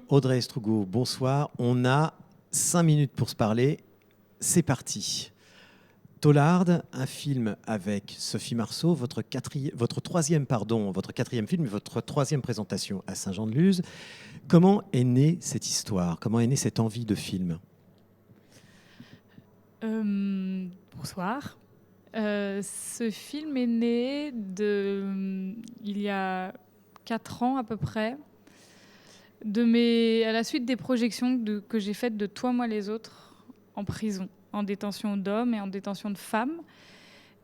Audrey Estrugo, bonsoir. On a 5 minutes pour se parler. C'est parti. Tollard, un film avec Sophie Marceau, votre quatrième film, votre troisième présentation à Saint-Jean-de-Luz. Comment est née cette histoire? Comment est née cette envie de film? Bonsoir. Ce film est né il y a 4 ans à peu près, à la suite des projections que j'ai faites de Toi, moi, les autres en prison, en détention d'hommes et en détention de femmes.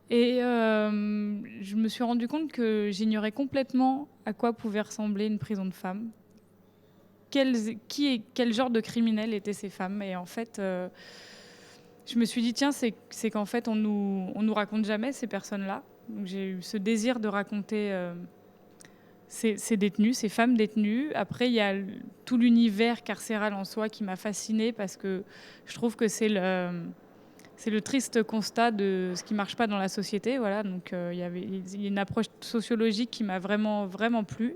Et je me suis rendu compte que j'ignorais complètement à quoi pouvait ressembler une prison de femmes. Quel genre de criminels étaient ces femmes? Et en fait, je me suis dit, tiens, c'est qu'en fait, on nous raconte jamais ces personnes-là. Donc, j'ai eu ce désir de raconter ces détenus, ces femmes détenues. Après, il y a tout l'univers carcéral en soi qui m'a fascinée parce que je trouve que c'est le triste constat de ce qui ne marche pas dans la société. Voilà. Donc, il y a une approche sociologique qui m'a vraiment, vraiment plu.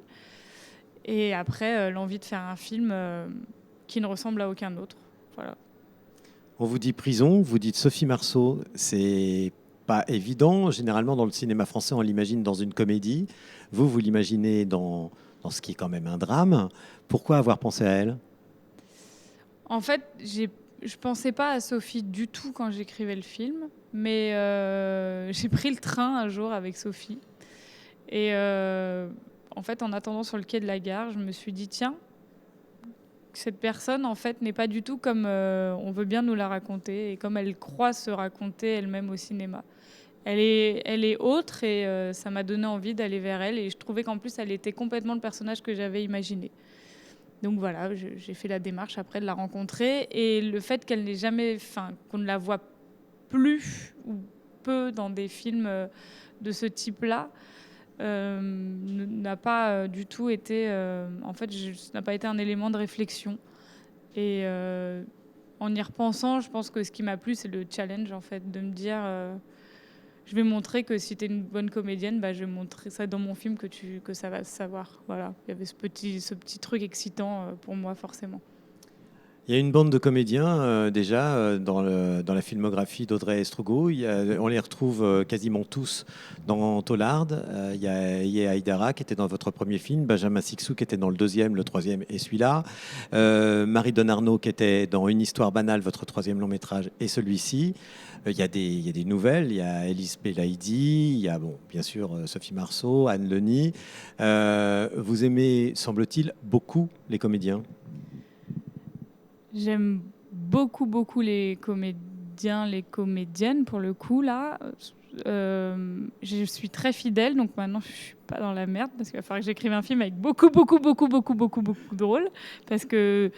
Et après, l'envie de faire un film qui ne ressemble à aucun autre. Voilà. On vous dit prison, vous dites Sophie Marceau. C'est pas évident. Généralement, dans le cinéma français, on l'imagine dans une comédie. Vous l'imaginez dans ce qui est quand même un drame. Pourquoi avoir pensé à elle? En fait, je pensais pas à Sophie du tout quand j'écrivais le film, mais j'ai pris le train un jour avec Sophie. Et en fait, en attendant sur le quai de la gare, je me suis dit, tiens, cette personne, en fait, n'est pas du tout comme on veut bien nous la raconter et comme elle croit se raconter elle-même au cinéma. Elle est autre et ça m'a donné envie d'aller vers elle. Et je trouvais qu'en plus, elle était complètement le personnage que j'avais imaginé. Donc voilà, j'ai fait la démarche après de la rencontrer. Et le fait qu'elle n'ait jamais, qu'on ne la voit plus ou peu dans des films de ce type-là, n'a pas du tout été, en fait, ça n'a pas été un élément de réflexion. Et en y repensant, je pense que ce qui m'a plu, c'est le challenge, en fait, de me dire, je vais montrer que si tu es une bonne comédienne, je vais montrer ça dans mon film que ça va se savoir. Voilà, il y avait ce petit truc excitant pour moi, forcément. Il y a une bande de comédiens déjà dans la filmographie d'Audrey Estrugo. On les retrouve quasiment tous dans Tollard. Il y a Ye Haïdara qui était dans votre premier film, Benjamin Sixou qui était dans le deuxième, le troisième et celui-là, Marie Donarnaud qui était dans Une histoire banale, votre troisième long métrage et celui-ci. Il y a des nouvelles, il y a Élise Belaïdi, il y a bien sûr Sophie Marceau, Anne Leni. Vous aimez, semble-t-il, beaucoup les comédiens? J'aime beaucoup, beaucoup les comédiens, les comédiennes, pour le coup, là. Je suis très fidèle, donc maintenant, je suis pas dans la merde, parce qu'il va falloir que j'écrive un film avec beaucoup, beaucoup, beaucoup, beaucoup, beaucoup, beaucoup de rôles, parce que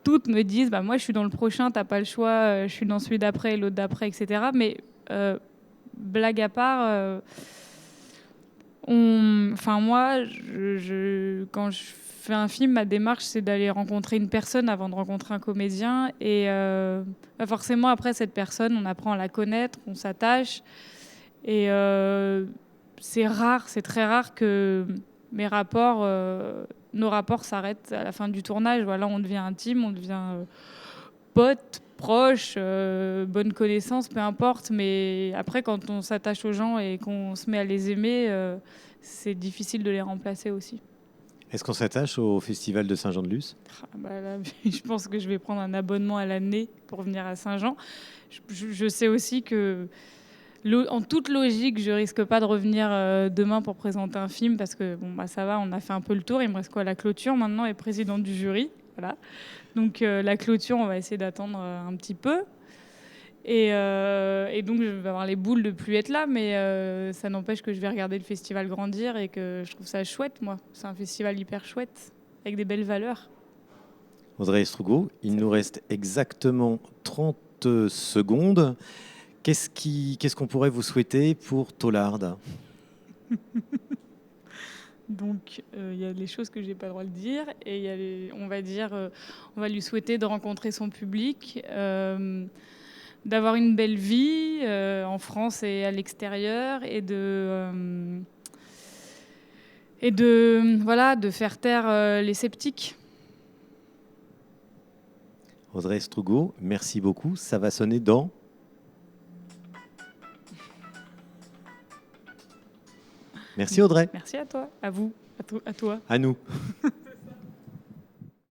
toutes me disent, moi, je suis dans le prochain, t'as pas le choix, je suis dans celui d'après, l'autre d'après, etc. Mais blague à part, moi, quand je fais un film, ma démarche, c'est d'aller rencontrer une personne avant de rencontrer un comédien. Et forcément, après, cette personne, on apprend à la connaître, on s'attache. Et c'est très rare que nos rapports s'arrêtent à la fin du tournage. Voilà, on devient intime, on devient pote, proche, bonne connaissance, peu importe. Mais après, quand on s'attache aux gens et qu'on se met à les aimer, c'est difficile de les remplacer aussi. Est-ce qu'on s'attache au Festival de Saint-Jean-de-Luz? Là, je pense que je vais prendre un abonnement à l'année pour venir à Saint-Jean. Je sais aussi que, en toute logique, je risque pas de revenir demain pour présenter un film parce que ça va, on a fait un peu le tour. Il me reste quoi, la clôture maintenant, et présidente du jury. Voilà. Donc la clôture, on va essayer d'attendre un petit peu. Et donc, je vais avoir les boules de plus être là, mais ça n'empêche que je vais regarder le festival grandir et que je trouve ça chouette, moi. C'est un festival hyper chouette, avec des belles valeurs. Audrey Estrugo, il nous reste exactement 30 secondes. Qu'est-ce qu'on pourrait vous souhaiter pour Tollard? Donc, il y a les choses que je n'ai pas le droit de dire, et on va lui souhaiter de rencontrer son public, d'avoir une belle vie en France et à l'extérieur, et de faire taire les sceptiques. Audrey Estrugo, merci beaucoup. Ça va sonner dans... Merci Audrey. Merci à toi, à vous, à toi. À nous.